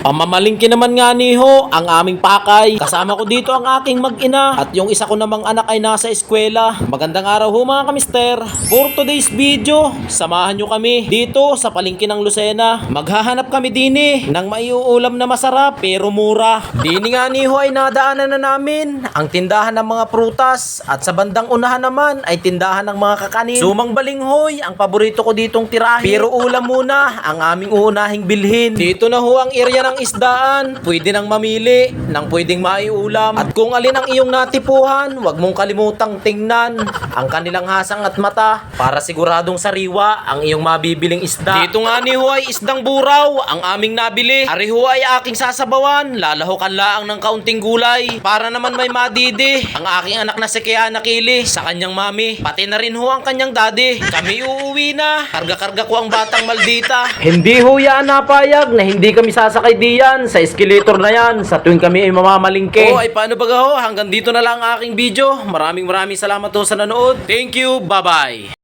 Ang mamalingki naman nga ni Ho, ang aming pakay. Kasama ko dito ang aking mag-ina at yung isa ko namang anak ay nasa eskwela. Magandang araw ho mga kamister. For today's video, samahan nyo kami dito sa palengke ng Lucena. Maghahanap kami dini ng maiuulam na masarap pero mura. Dini nga ni Ho ay nadaanan na namin ang tindahan ng mga prutas at sa bandang unahan naman ay tindahan ng mga kakanin. Sumang balinghoy ang paborito ko ditong tirahin. Pero ulam muna ang aming uunahing bilhin. Dito na ho ang area ng isdaan. Pwede nang mamili ng pwedeng maiulam. At kung alin ang iyong natipuhan, huwag mong kalimutang tingnan ang kanilang hasang at mata para siguradong sariwa ang iyong mabibiling isda. Dito nga ni ho ay isdang buraw ang aming nabili. Ari ho ay aking sasabawan. Lalahokan laang ng kaunting gulay para naman may madidi ang aking anak na si Kiana Kili sa kanyang mami. Pati na rin ho ang kanyang daddy. Kami uuwi na. Karga-karga ko ang batang maldita. Hindi ho yan napayag na hindi kami sasakay diyan sa escalator na yan sa tuwing kami ay mamamalingke. Oh, ay paano ba ho? Hanggang dito na lang ang aking video. Maraming salamat ho sa nanood. Thank you. Bye-bye.